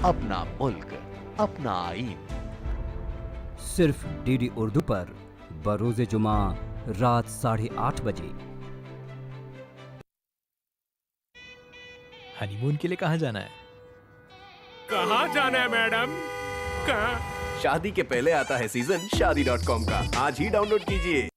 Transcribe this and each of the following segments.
अपना मुल्क, अपना आईन। सिर्फ डीडी उर्दू पर बरोज़े जुमा रात 8:30 बजे। हनीमून के लिए कहाँ जाना है? कहाँ जाना है मैडम? कहाँ? शादी के पहले आता है सीजन शादी.com का। आज ही डाउनलोड कीजिए।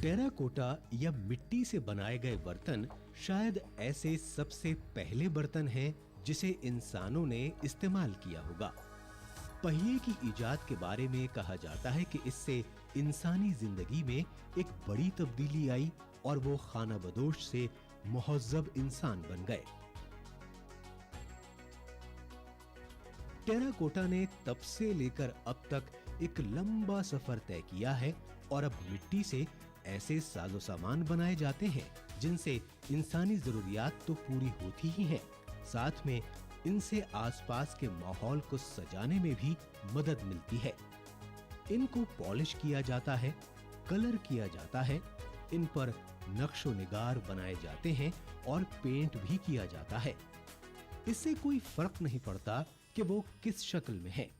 टेराकोटा या मिट्टी से बनाए गए बर्तन शायद ऐसे सबसे पहले बर्तन हैं जिसे इंसानों ने इस्तेमाल किया होगा। पहिए की इजाद के बारे में कहा जाता है कि इससे इंसानी जिंदगी में एक बड़ी तब्दीली आई और वो खाना बदोश से मुहज्जब इंसान बन गए। टेराकोटा ने तब से लेकर अब तक एक लंबा सफर तय किया है और अब मिट्टी से ऐसे साजो सामान बनाए जाते हैं जिनसे इंसानी जरूरियात तो पूरी होती ही हैं, साथ में इनसे आसपास के माहौल को सजाने में भी मदद मिलती है। इनको पॉलिश किया जाता है, कलर किया जाता है, इन पर नक्शो निगार बनाए जाते हैं और पेंट भी किया जाता है। इससे कोई फर्क नहीं पड़ता कि वो किस शक्ल में है।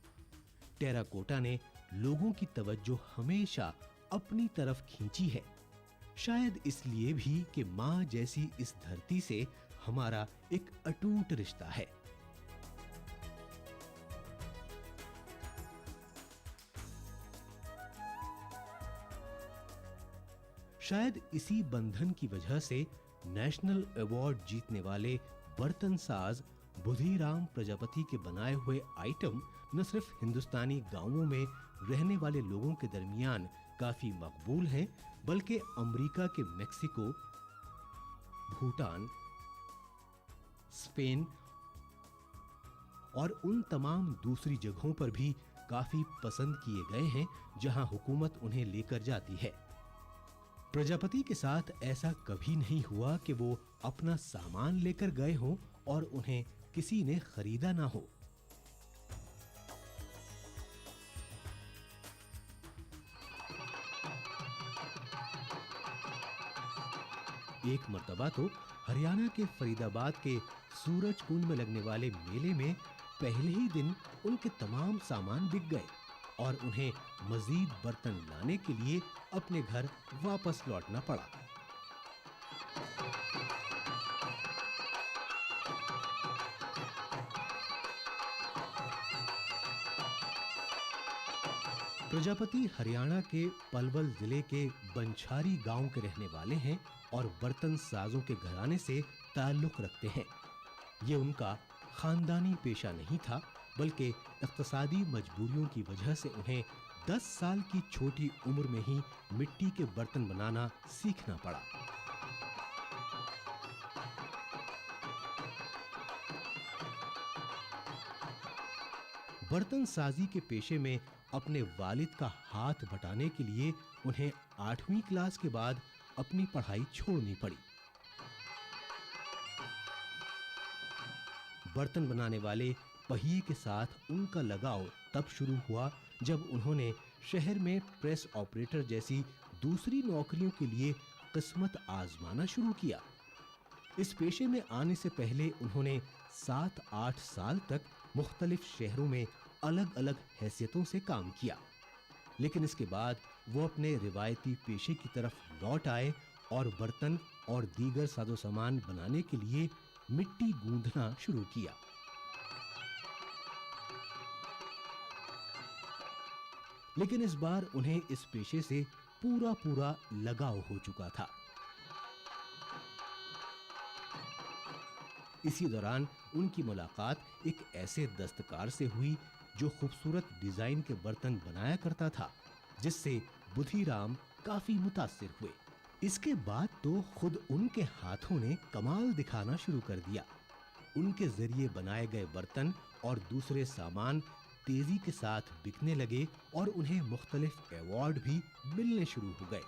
टेराकोटा ने लोगों की तवज्जो हमेशा अपनी तरफ खींची है, शायद इसलिए भी कि मां जैसी इस धरती से हमारा एक अटूट रिश्ता है। शायद इसी बंधन की वजह से नेशनल अवार्ड जीतने वाले बर्तन साज बुधिराम प्रजापति के बनाए हुए आइटम न सिर्फ हिंदुस्तानी गांवों में रहने वाले लोगों के दरमियान काफी मकबूल हैं, बल्कि अमेरिका के मेक्सिको, भूटान, स्पेन और उन तमाम दूसरी जगहों पर भी काफी पसंद किए गए हैं जहां हुकूमत उन्हें लेकर जाती है। प्रजापति के साथ ऐसा कभी नहीं हुआ कि वो अपना सामान लेकर गए हों और उन्हें किसी ने खरीदा ना हो। एक मर्तबा तो हरियाणा के फरीदाबाद के सूरज कुंड में लगने वाले मेले में पहले ही दिन उनके तमाम सामान बिक गए और उन्हें मजीद बर्तन लाने के लिए अपने घर वापस लौटना पड़ा। प्रजापति हरियाणा के पलवल जिले के बंछारी गांव के रहने वाले हैं और बर्तन साजों के घराने से ताल्लुक रखते हैं। ये उनका खानदानी पेशा नहीं था, बल्कि इक्तिसादी मजबूरियों की वजह से उन्हें 10 साल की छोटी उम्र में ही मिट्टी के बर्तन बनाना सीखना पड़ा। बर्तन साजी के पेशे में अपने वालिद का हाथ बटाने के लिए उन्हें 8वीं क्लास के बाद अपनी पढ़ाई छोड़नी पड़ी। बर्तन बनाने वाले पहिए के साथ उनका लगाव तब शुरू हुआ जब उन्होंने शहर में प्रेस ऑपरेटर जैसी दूसरी नौकरियों के लिए किस्मत आजमाना शुरू किया। इस पेशे में आने से पहले उन्होंने 7-8 साल तक मुख्तलिफ शहरों में अलग-अलग हैसियतों से काम किया, लेकिन इसके बाद वो अपने रिवायती पेशे की तरफ लौट आए और बर्तन और दीगर साजो सामान बनाने के लिए मिट्टी गूंथना शुरू किया। लेकिन इस बार उन्हें इस पेशे से पूरा लगाव हो चुका था। इसी दौरान उनकी मुलाकात एक ऐसे दस्तकार से हुई जो खूबसूरत डिजाइन के बर्तन बनाया करता था, जिससे बुधिराम काफी मुतासिर हुए। इसके बाद तो खुद उनके हाथों ने कमाल दिखाना शुरू कर दिया। उनके जरिए बनाए गए बर्तन और दूसरे सामान तेजी के साथ बिकने लगे और उन्हें मुख्तलिफ अवार्ड भी मिलने शुरू हो गए।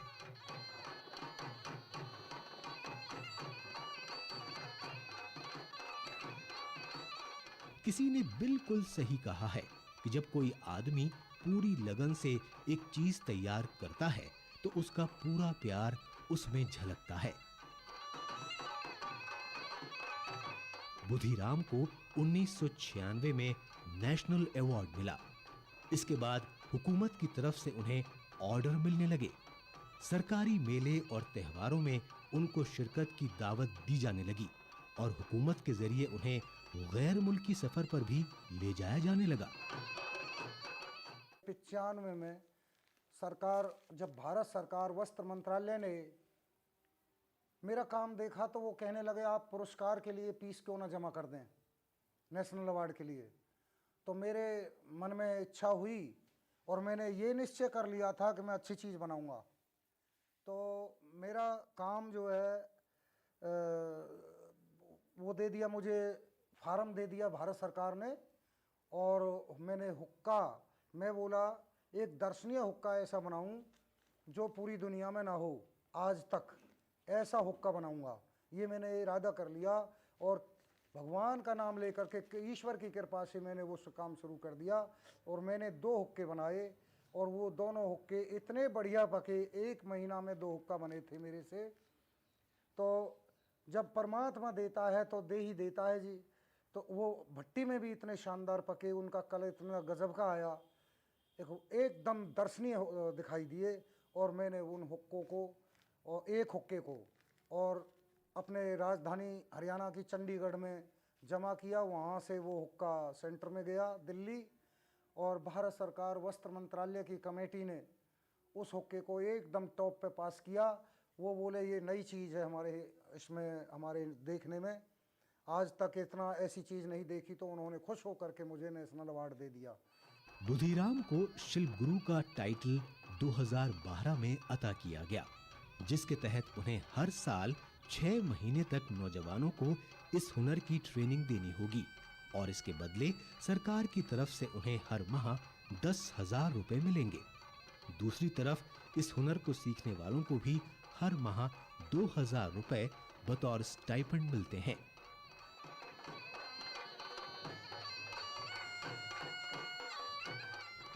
किसी ने बिल्कुल सही कहा है कि जब कोई आदमी पूरी लगन से एक चीज तैयार करता है तो उसका पूरा प्यार उसमें झलकता है। बुधिराम को 1996 में नेशनल अवार्ड मिला। इसके बाद हुकूमत की तरफ से उन्हें ऑर्डर मिलने लगे। सरकारी मेले और त्योहारों में उनको शिरकत की दावत दी जाने लगी और हुकूमत के जरिए उन्हें गैर मुल्की सफर पर भी ले जाया जाने लगा। 95 में सरकार, जब भारत सरकार वस्त्र मंत्रालय ने मेरा काम देखा तो वो कहने लगे आप पुरस्कार के लिए पीस क्यों ना जमा कर दें नेशनल अवार्ड के लिए। तो मेरे मन में इच्छा हुई और मैंने ये निश्चय कर लिया था कि मैं अच्छी चीज़ बनाऊंगा। तो मेरा काम जो है वो दे दिया, मुझे फार्म दे दिया भारत सरकार ने। और मैंने हुक्का, मैं बोला एक दर्शनीय हुक्का ऐसा बनाऊं जो पूरी दुनिया में ना हो आज तक, ऐसा हुक्का बनाऊंगा। ये मैंने इरादा कर लिया और भगवान का नाम लेकर के, ईश्वर की कृपा से मैंने वो काम शुरू कर दिया। और मैंने 2 हुक्के बनाए और वो दोनों हुक्के इतने बढ़िया पके, 1 महीना में 2 हुक्का बने थे मेरे से। तो जब परमात्मा देता है तो दे ही देता है जी। तो वो भट्टी में भी इतने शानदार पके, उनका कलर इतना गजब का आया, एकदम दर्शनीय दिखाई दिए। और मैंने उन हुक्कों को और 1 हुक्के को और अपने राजधानी हरियाणा की चंडीगढ़ में जमा किया। वहाँ से वो हुक्का सेंटर में गया दिल्ली, और भारत सरकार वस्त्र मंत्रालय की कमेटी ने उस हुक्के को एकदम टॉप पे पास किया। वो बोले ये नई चीज़ है हमारे इसमें, हमारे देखने में आज तक इतना ऐसी चीज़ नहीं देखी। तो उन्होंने खुश होकर के मुझे नेशनल अवार्ड दे दिया। बुधिराम को शिल्प गुरु का टाइटल 2012 में अता किया गया, जिसके तहत उन्हें हर साल 6 महीने तक नौजवानों को इस हुनर की ट्रेनिंग देनी होगी और इसके बदले सरकार की तरफ से उन्हें हर माह 10,000 रुपए मिलेंगे। दूसरी तरफ इस हुनर को सीखने वालों को भी हर माह 2,000 रुपए बतौर स्टाइपेंड मिलते हैं।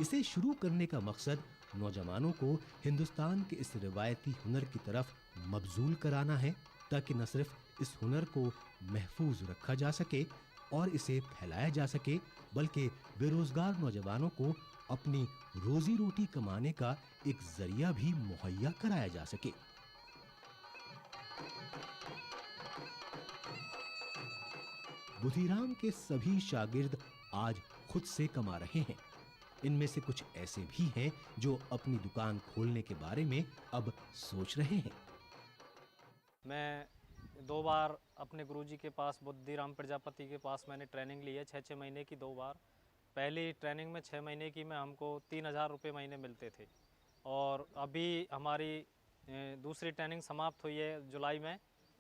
इसे शुरू करने का मकसद नौजवानों को हिंदुस्तान के इस रिवायती हुनर की तरफ मबजूल कराना है, ताकि न सिर्फ इस हुनर को महफूज रखा जा सके और इसे फैलाया जा सके, बल्कि बेरोजगार नौजवानों को अपनी रोजी रोटी कमाने का एक जरिया भी मुहैया कराया जा सके। बुधिराम के सभी शागिर्द आज खुद से कमा रहे हैं। इनमें से कुछ ऐसे भी हैं जो अपनी दुकान खोलने के बारे में अब सोच रहे हैं। मैं 2 बार अपने गुरुजी के पास, बुधिराम प्रजापति के पास मैंने ट्रेनिंग ली है, 6-6 महीने की 2 बार। पहली ट्रेनिंग में 6 महीने की में हमको 3,000 रुपये महीने मिलते थे, और अभी हमारी दूसरी ट्रेनिंग समाप्त हुई है जुलाई में।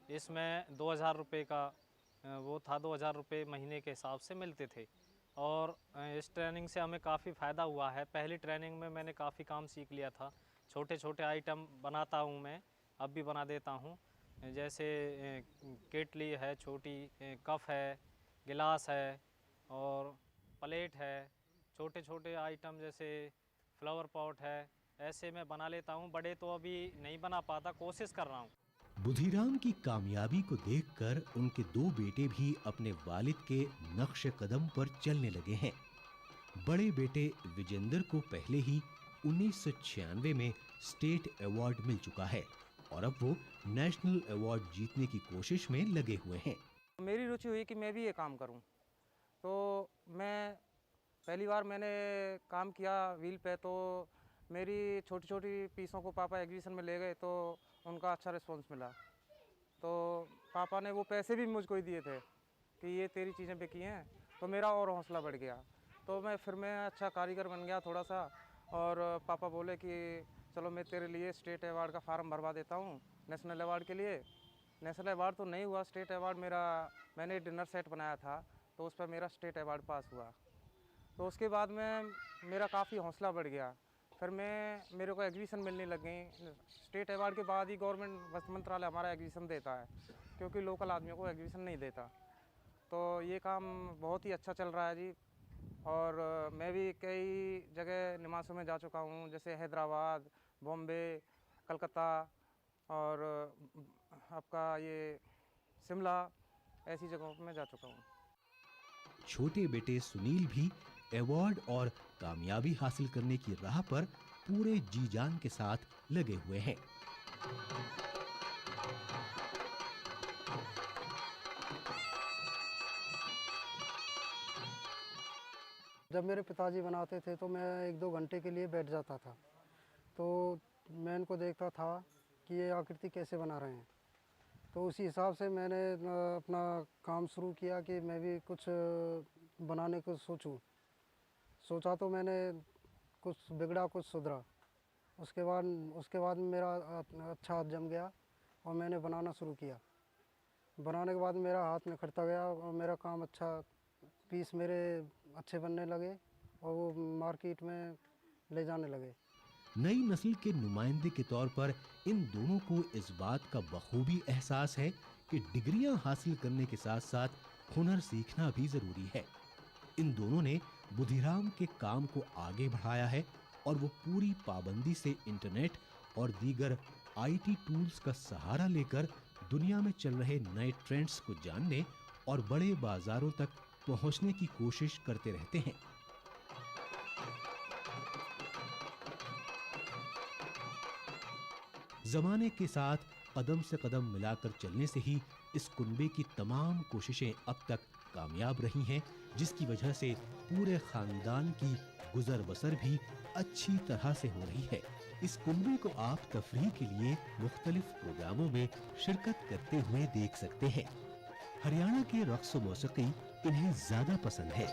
इसमें 2,000 रुपये का वो था, 2,000 रुपये महीने के हिसाब से मिलते थे। और इस ट्रेनिंग से हमें काफ़ी फ़ायदा हुआ है। पहली ट्रेनिंग में मैंने काफ़ी काम सीख लिया था। छोटे छोटे आइटम बनाता हूँ मैं, अब भी बना देता हूँ, जैसे केटली है, छोटी कप है, गिलास है और प्लेट है। छोटे छोटे आइटम जैसे फ्लावर पॉट है, ऐसे मैं बना लेता हूँ। बड़े तो अभी नहीं बना पाता, कोशिश कर रहा हूँ। बुधिराम की कामयाबी को देखकर उनके 2 बेटे भी अपने वालिद के नक्श कदम पर चलने लगे हैं। बड़े बेटे विजेंद्र को पहले ही 1996 में स्टेट अवार्ड मिल चुका है और अब वो नेशनल अवार्ड जीतने की कोशिश में लगे हुए हैं। मेरी रुचि हुई कि मैं भी ये काम करूं, तो मैं पहली बार मैंने काम किया व्हील पे। तो मेरी छोटी छोटी पीसों को पापा एग्जीबिशन में ले गए, तो उनका अच्छा रिस्पॉन्स मिला। तो पापा ने वो पैसे भी मुझको ही दिए थे कि ये तेरी चीज़ें बिकी हैं, तो मेरा और हौसला बढ़ गया। तो मैं अच्छा कारीगर बन गया थोड़ा सा। और पापा बोले कि चलो मैं तेरे लिए स्टेट अवार्ड का फार्म भरवा देता हूँ नेशनल अवार्ड के लिए। नेशनल अवार्ड तो नहीं हुआ, स्टेट अवार्ड मैंने डिनर सेट बनाया था तो उस पर मेरा स्टेट अवार्ड पास हुआ। तो उसके बाद में मेरा काफ़ी हौसला बढ़ गया। फिर मेरे को एग्जीबिशन मिलने लग गई। स्टेट अवार्ड के बाद ही गवर्नमेंट वस्त्र मंत्रालय हमारा एग्जीबिशन देता है, क्योंकि लोकल आदमियों को एग्जीबिशन नहीं देता। तो ये काम बहुत ही अच्छा चल रहा है जी। और मैं भी कई जगह निमासों में जा चुका हूँ, जैसे हैदराबाद, बॉम्बे, कलकत्ता और आपका ये शिमला, ऐसी जगहों पर मैं जा चुका हूँ। छोटे बेटे सुनील भी अवार्ड और कामयाबी हासिल करने की राह पर पूरे जी जान के साथ लगे हुए हैं। जब मेरे पिताजी बनाते थे तो मैं 1-2 घंटे के लिए बैठ जाता था। तो मैं इनको देखता था कि ये आकृति कैसे बना रहे हैं। तो उसी हिसाब से मैंने अपना काम शुरू किया कि मैं भी कुछ बनाने को सोचा। तो मैंने कुछ बिगड़ा कुछ सुधरा। उसके बाद मेरा अच्छा हाथ जम गया और मैंने बनाना शुरू किया। बनाने के बाद मेरा हाथ निखरता गया और मेरा काम अच्छा, पीस मेरे अच्छे बनने लगे और वो मार्केट में ले जाने लगे। नई नस्ल के नुमाइंदे के तौर पर इन दोनों को इस बात का बखूबी एहसास है कि डिग्रियां हासिल करने के साथ साथ हुनर सीखना भी जरूरी है। इन दोनों ने बुधिराम के काम को आगे बढ़ाया है और वो पूरी पाबंदी से इंटरनेट और दीगर आईटी टूल्स का सहारा लेकर दुनिया में चल रहे नए ट्रेंड्स को जानने और बड़े बाजारों तक पहुंचने की कोशिश करते रहते हैं। जमाने के साथ कदम से कदम मिलाकर चलने से ही इस कुनबे की तमाम कोशिशें अब तक कामयाब रही हैं, जिसकी वजह से पूरे खानदान की गुजर बसर भी अच्छी तरह से हो रही है। इस कुनबे को आप तफरीह के लिए मुख्तलिफ प्रोग्रामों में शिरकत करते हुए देख सकते हैं। हरियाणा के रक्स व मौसीकी इन्हें ज्यादा पसंद है।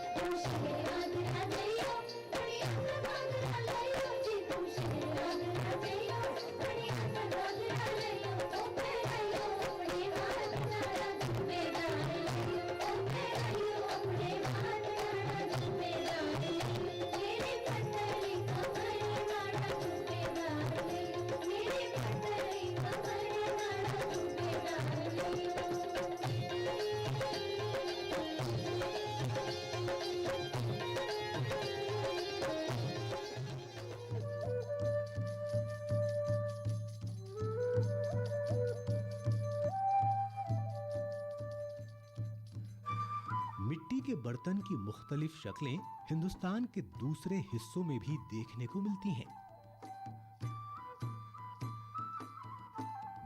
मिट्टी के बर्तन की मुख्तलिफ शक्लें हिंदुस्तान के दूसरे हिस्सों में भी देखने को मिलती हैं।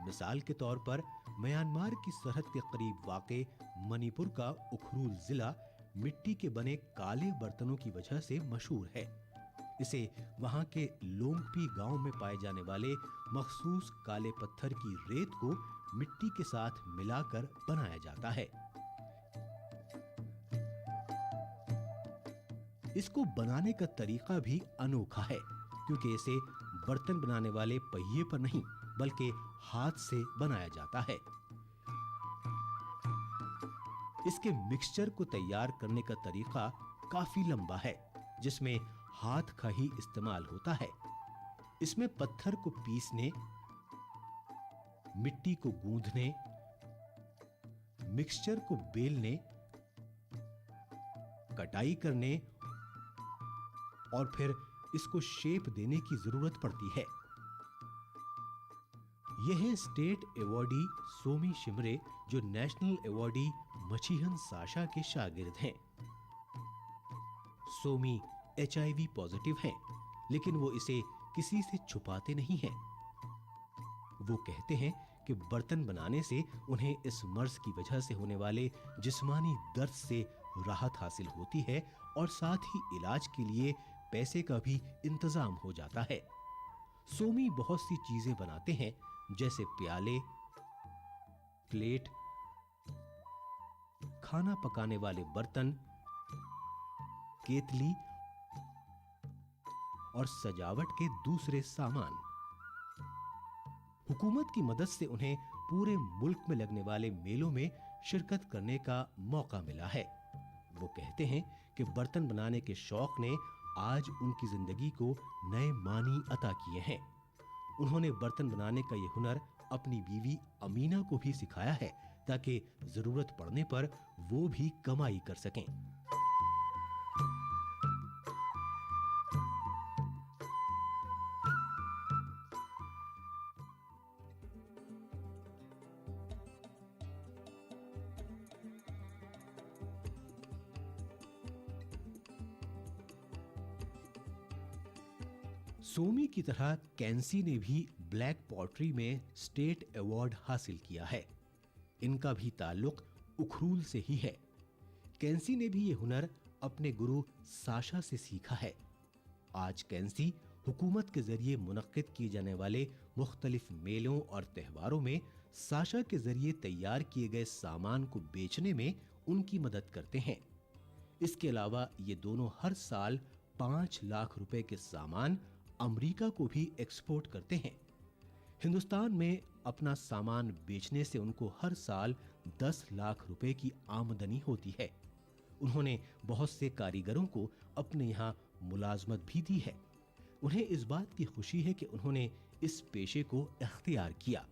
मिसाल के तौर पर म्यांमार की सरहद के करीब वाक़े मणिपुर का उखरुल जिला मिट्टी के बने काले बर्तनों की वजह से मशहूर है। इसे वहां के लोंगपी गांव में पाए जाने वाले मखसूस काले पत्थर की रेत को मिट्टी के साथ मिलाकर बनाया जाता है। इसको बनाने का तरीका भी अनोखा है, क्योंकि इसे बर्तन बनाने वाले पहिए पर नहीं बल्कि हाथ से बनाया जाता है। इसके मिक्सचर को तैयार करने का तरीका काफी लंबा है, जिसमें हाथ का ही इस्तेमाल होता है। इसमें पत्थर को पीसने, मिट्टी को गूंथने, मिक्सचर को बेलने, कटाई करने और फिर इसको शेप देने की जरूरत पड़ती है। यह है स्टेट अवॉर्डी सोमी शिमरे, जो नेशनल अवॉर्डी मछीहन साशा के शागिर्द हैं। सोमी HIV पॉजिटिव हैं, लेकिन वो इसे किसी से छुपाते नहीं हैं। वो कहते हैं कि बर्तन बनाने से उन्हें इस मर्ज की वजह से होने वाले जिस्मानी दर्द से राहत हासिल होती है और साथ ही इलाज के लिए पैसे का भी इंतजाम हो जाता है। सोमी बहुत सी चीजें बनाते हैं, जैसे प्याले, प्लेट, खाना पकाने वाले बर्तन, केतली और सजावट के दूसरे सामान। हुकूमत की मदद से उन्हें पूरे मुल्क में लगने वाले मेलों में शिरकत करने का मौका मिला है। वो कहते हैं कि बर्तन बनाने के शौक ने आज उनकी जिंदगी को नए मानी अता किए हैं। उन्होंने बर्तन बनाने का ये हुनर अपनी बीवी अमीना को भी सिखाया है ताकि जरूरत पड़ने पर वो भी कमाई कर सकें। सोमी की तरह कैंसी ने भी ब्लैक पॉटरी में स्टेट अवार्ड हासिल किया है। इनका भी ताल्लुक उखरूल से ही है। कैंसी ने भी ये हुनर अपने गुरु साशा से सीखा है। आज कैंसी हुकूमत के जरिए मुनक्किद किए जाने वाले मुख्तलिफ मेलों और त्योहारों में साशा के जरिए तैयार किए गए सामान को बेचने में उनकी मदद करते हैं। इसके अलावा ये दोनों हर साल 5 लाख रुपए के सामान अमेरिका को भी एक्सपोर्ट करते हैं। हिंदुस्तान में अपना सामान बेचने से उनको हर साल 10 लाख रुपए की आमदनी होती है। उन्होंने बहुत से कारीगरों को अपने यहाँ मुलाजमत भी दी है। उन्हें इस बात की खुशी है कि उन्होंने इस पेशे को इख्तियार किया।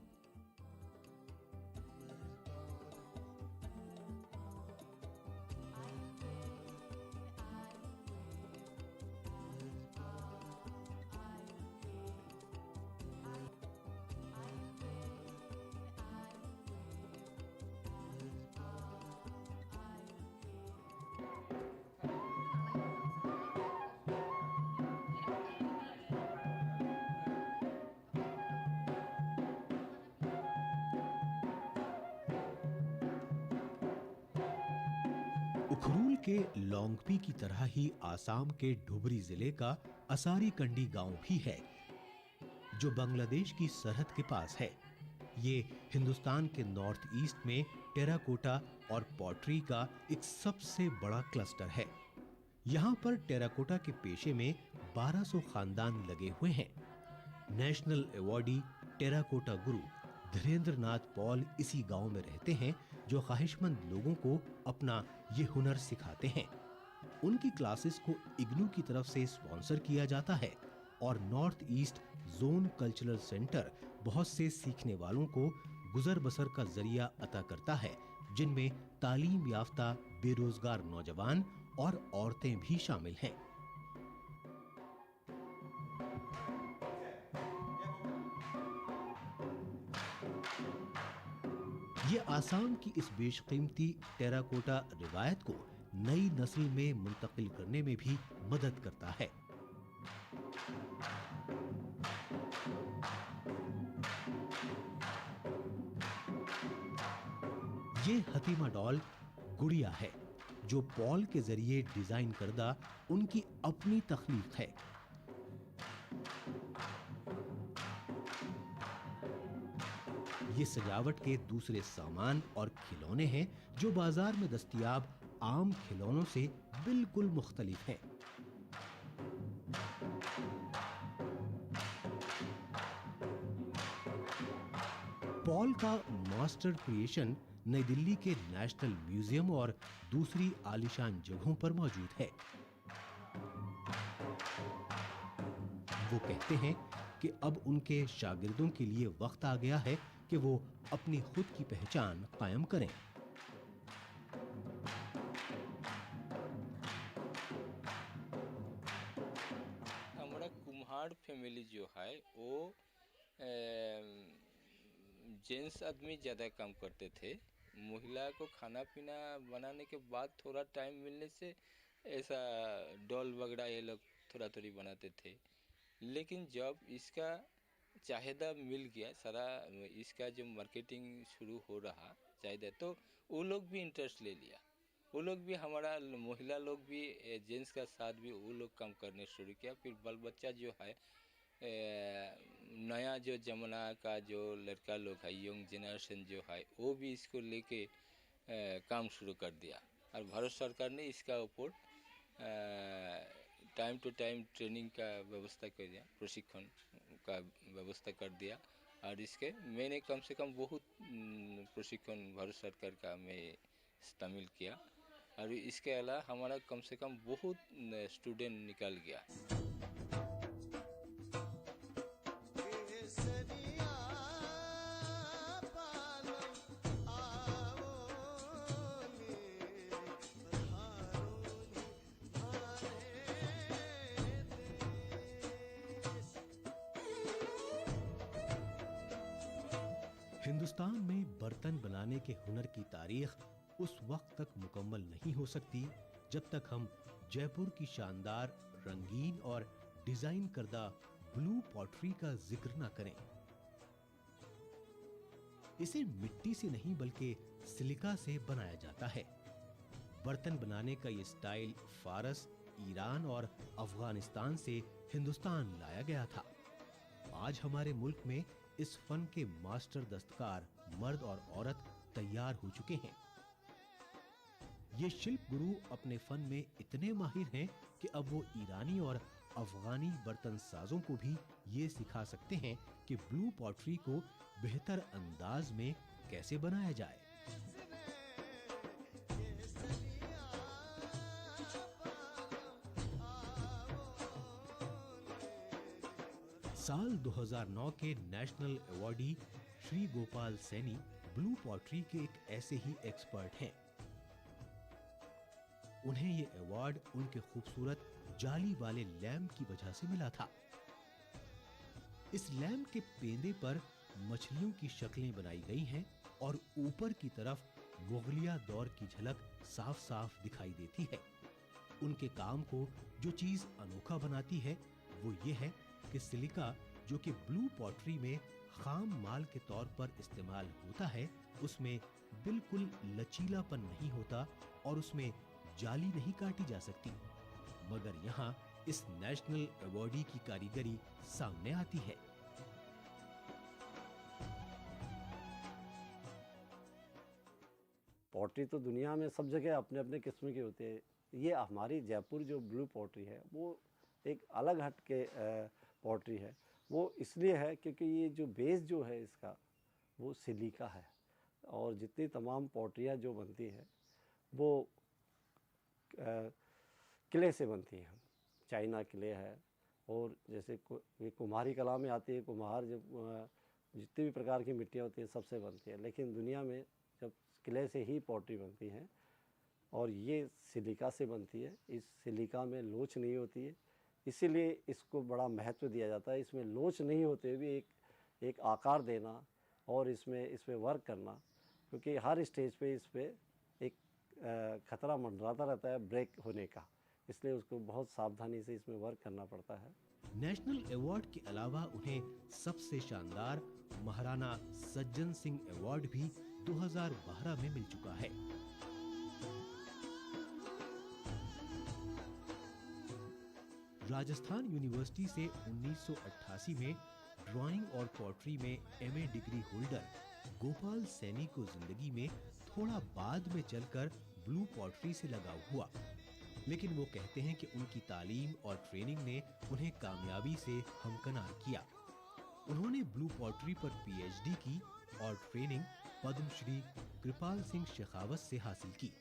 उखरूल के लोंगपी की तरह ही आसाम के धुबरी जिले का असारी कंडी गांव भी है, जो बांग्लादेश की सरहद के पास है। ये हिंदुस्तान के नॉर्थ ईस्ट में टेराकोटा और पॉटरी का एक सबसे बड़ा क्लस्टर है। यहाँ पर टेराकोटा के पेशे में 1200 खानदान लगे हुए हैं। नेशनल अवार्डी टेराकोटा गुरु धीरेन्द्र नाथ पॉल इसी गांव में रहते हैं, जो ख्वाहिशमंद लोगों को अपना ये हुनर सिखाते हैं। उनकी क्लासेस को इग्नू की तरफ से स्पॉन्सर किया जाता है और north east zone cultural centre बहुत से सीखने वालों को गुजर बसर का जरिया अता करता है, जिनमें तालीम याफ्ता बेरोजगार नौजवान और औरतें भी शामिल हैं। ये आसाम की इस बेशकीमती टेराकोटा रिवायत को नई नस्ल में मुंतकिल करने में भी मदद करता है। ये हतीमा डॉल गुड़िया है, जो पॉल के जरिए डिजाइन करदा उनकी अपनी तख्लीक है। ये सजावट के दूसरे सामान और खिलौने हैं, जो बाजार में दस्तयाब आम खिलौनों से बिल्कुल मुख्तलिफ हैं। पॉल का मास्टर क्रिएशन नई दिल्ली के नेशनल म्यूजियम और दूसरी आलीशान जगहों पर मौजूद है। वो कहते हैं कि अब उनके शागिर्दों के लिए वक्त आ गया है कि वो अपनी खुद की पहचान कायम करें। हमारा कुम्हार फैमिली जो है वो जेंट्स आदमी ज़्यादा काम करते थे। महिला को खाना पीना बनाने के बाद थोड़ा टाइम मिलने से ऐसा डॉल वगैरह ये लोग थोड़ा थोड़ी बनाते थे। लेकिन जब इसका चाहिदा मिल गया, सारा इसका जो मार्केटिंग शुरू हो रहा चाहिए, तो वो लोग भी इंटरेस्ट ले लिया। वो लोग भी, हमारा महिला लोग भी, जेंट्स का साथ भी वो लोग काम करने शुरू किया। फिर बाल बच्चा जो है, नया जो जमाना का जो लड़का लोग है, यंग जनरेशन जो है, वो भी इसको लेके काम शुरू कर दिया। और भारत सरकार ने इसका ऊपर टाइम टू टाइम ट्रेनिंग का व्यवस्था कर दिया, प्रशिक्षण का व्यवस्था कर दिया। और इसके मैंने कम से कम बहुत प्रशिक्षण भारत सरकार का मैं शामिल किया। और इसके अलावा हमारा कम से कम बहुत स्टूडेंट निकल गया। हिंदुस्तान में बर्तन बनाने के हुनर की तारीख उस वक्त तक मुकम्मल नहीं हो सकती जब तक हम जयपुर की शानदार, रंगीन और डिजाइन करदा ब्लू पॉटरी का जिक्र ना करें। इसे मिट्टी से नहीं बल्कि सिलिका से बनाया जाता है। बर्तन बनाने का ये स्टाइल फारस, ईरान और अफगानिस्तान से हिंदुस्तान लाया गया था। आज हमारे मुल्क में इस फन के मास्टर दस्तकार मर्द और औरत तैयार हो चुके हैं। ये शिल्प गुरु अपने फन में इतने माहिर हैं कि अब वो ईरानी और अफगानी बर्तन साजों को भी ये सिखा सकते हैं कि ब्लू पॉटरी को बेहतर अंदाज में कैसे बनाया जाए। साल 2009 के national awardee Shri Gopal Saini blue pottery के एक ऐसे ही एक्सपर्ट हैं। उन्हें ये अवार्ड उनके खूबसूरत जाली वाले लैम्प की वजह से मिला था। इस लैम्प के पेंदे पर मछलियों की शक्लें बनाई गई हैं और ऊपर की तरफ मुगलिया दौर की झलक साफ साफ दिखाई देती है। उनके काम को जो चीज अनोखा बनाती है वो ये है कि सिलिका, जो कि ब्लू पॉटरी में खाम माल के तौर पर इस्तेमाल होता है, उसमें बिल्कुल लचीलापन नहीं होता और उसमें जाली नहीं काटी जा सकती। मगर यहाँ इस नेशनल अवार्डी की कारीगरी सामने आती है। पॉटरी तो दुनिया में सब जगह अपने अपने किस्म के होते हैं। ये हमारी जयपुर जो ब्लू पॉटरी है वो एक अलग हट के पॉटरी है। वो इसलिए है क्योंकि ये जो बेस जो है इसका वो सिलिका है और जितनी तमाम पॉटरियाँ जो बनती है वो किले से बनती हैं। चाइना किले है और जैसे ये कुम्हारी कला में आती है, कुम्हार जब जितनी भी प्रकार की मिट्टियाँ होती हैं सबसे बनती है। लेकिन दुनिया में जब किले से ही पॉटरी बनती है और ये सिलिका से बनती है। इस सिलिका में लोच नहीं होती है, इसीलिए इसको बड़ा महत्व दिया जाता है। इसमें लोच नहीं होते भी एक आकार देना और इसमें वर्क करना, क्योंकि हर स्टेज पे इस पे एक खतरा मंडराता रहता है ब्रेक होने का, इसलिए उसको बहुत सावधानी से इसमें वर्क करना पड़ता है। नेशनल अवार्ड के अलावा उन्हें सबसे शानदार महाराणा सज्जन सिंह अवार्ड भी 2012 में मिल चुका है। राजस्थान यूनिवर्सिटी से 1988 में ड्राइंग और पॉटरी में MA degree holder Gopal Saini को जिंदगी में थोड़ा बाद में चलकर ब्लू पॉटरी से लगाव हुआ, लेकिन वो कहते हैं कि उनकी तालीम और ट्रेनिंग ने उन्हें कामयाबी से हमकनार किया। उन्होंने ब्लू पॉटरी पर पीएचडी की और ट्रेनिंग पद्मश्री कृपाल सिंह शेखावत से हासिल की,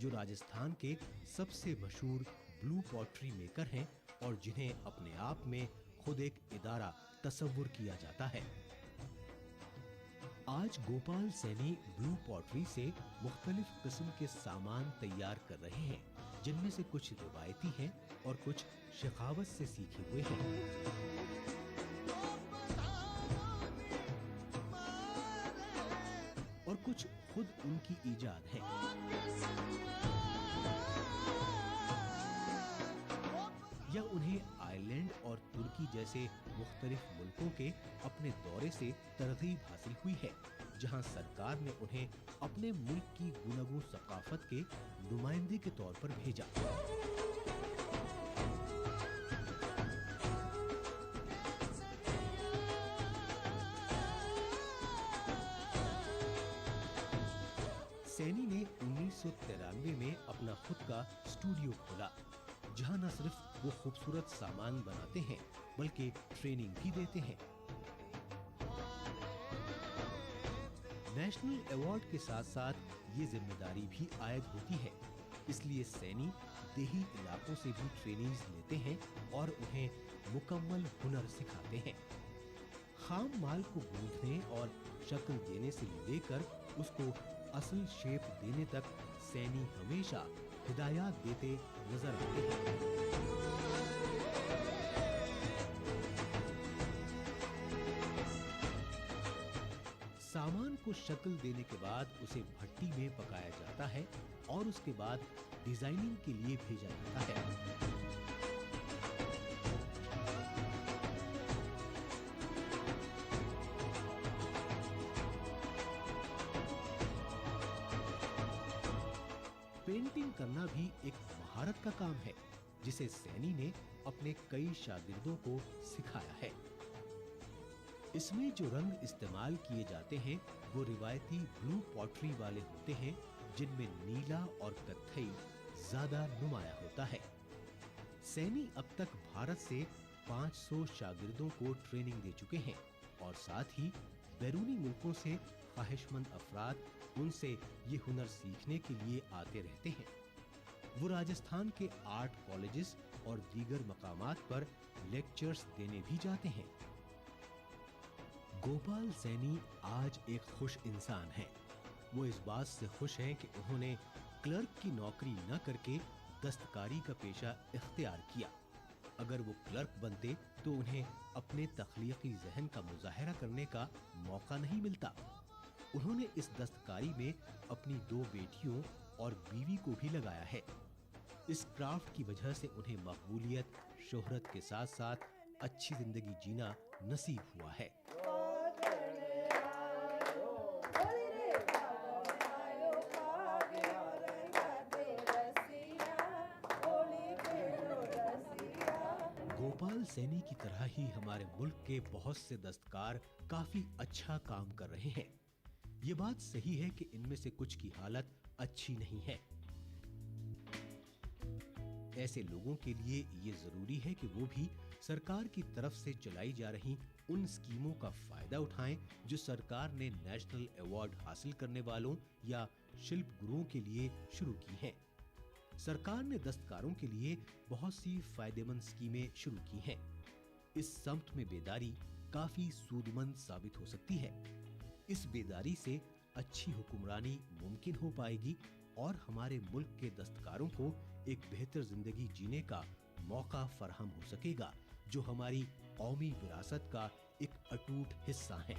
जो राजस्थान के सबसे मशहूर ब्लू पॉटरी मेकर हैं और जिन्हें अपने आप में खुद एक इदारा तस्वुर किया जाता है। आज गोपाल सैनी ब्लू पॉटरी से मुख्तलिफ किस्म के सामान तैयार कर रहे हैं, जिनमें से कुछ रिवायती हैं और कुछ शेखावत से सीखे हुए हैं। और कुछ खुद उनकी ईजाद है। या उन्हें आयरलैंड और तुर्की जैसे मुख्तलिफ मुल्कों के अपने दौरे से तरगीब हासिल हुई है, जहां सरकार ने उन्हें अपने मुल्क की गुनगू सकाफत के नुमाइंदे के तौर पर भेजा। सैनी ने 1993 में अपना खुद का स्टूडियो खोला, जहां न सिर्फ वो खूबसूरत सामान बनाते हैं बल्कि ट्रेनिंग भी देते हैं। नेशनल अवार्ड के साथ साथ ये जिम्मेदारी भी आयद होती है, इसलिए सैनी देही इलाकों से भी ट्रेनिंग्स लेते हैं और उन्हें मुकम्मल हुनर सिखाते हैं। खाम माल को गूंथने और शक्ल देने से लेकर उसको असल शेप देने तक सैनी हमेशा हिदायत देते नजर आते हैं। सामान को शक्ल देने के बाद उसे भट्टी में पकाया जाता है और उसके बाद डिजाइनिंग के लिए भेजा जाता है। पेंटिंग करना भी एक महारत का काम है, जिसे सैनी ने अपने कई शागिर्दों को सिखाया है। इसमें जो रंग इस्तेमाल किए जाते हैं वो रिवायती ब्लू पॉटरी वाले होते हैं, जिनमें नीला और कत्थई ज्यादा नुमाया होता है। सैनी अब तक भारत से 500 शागिर्दों को ट्रेनिंग दे चुके हैं और साथ ही बैरूनी मुल्कों से ख्वाहिशमंद अफराद उनसे ये हुनर सीखने के लिए आते रहते हैं। वो राजस्थान के आर्ट कॉलेजेस और दीगर मकामात पर लेक्चर्स देने भी जाते हैं। गोपाल सैनी आज एक खुश इंसान हैं। वो इस बात से खुश हैं कि उन्होंने क्लर्क की नौकरी न करके दस्तकारी का पेशा इख्तियार किया। अगर वो क्लर्क बनते तो उन्हें अपने तख्लीकी जहन का मुजाहरा करने का मौका नहीं मिलता। उन्होंने इस दस्तकारी में अपनी 2 बेटियों और बीवी को भी लगाया है। इस क्राफ्ट की वजह से उन्हें मकबूलियत, शोहरत के साथ साथ अच्छी जिंदगी जीना नसीब हुआ है। गोपाल सैनी की तरह ही हमारे मुल्क के बहुत से दस्तकार काफी अच्छा काम कर रहे हैं। ये बात सही है कि इनमें से कुछ की हालत अच्छी नहीं है। ऐसे लोगों के लिए ये जरूरी है कि वो भी सरकार की तरफ से चलाई जा रही उन स्कीमों का फायदा उठाएं जो सरकार ने नेशनल अवार्ड हासिल करने वालों या शिल्प गुरुओं के लिए शुरू की हैं। सरकार ने दस्तकारों के लिए बहुत सी फायदेमंद स्कीमें शुरू की हैं। इस सम्त में बेदारी काफी सूदमंद साबित हो सकती है। इस बेदारी से अच्छी हुक्मरानी मुमकिन हो पाएगी और हमारे मुल्क के दस्तकारों को एक बेहतर जिंदगी जीने का मौका फराहम हो सकेगा, जो हमारी कौमी विरासत का एक अटूट हिस्सा है।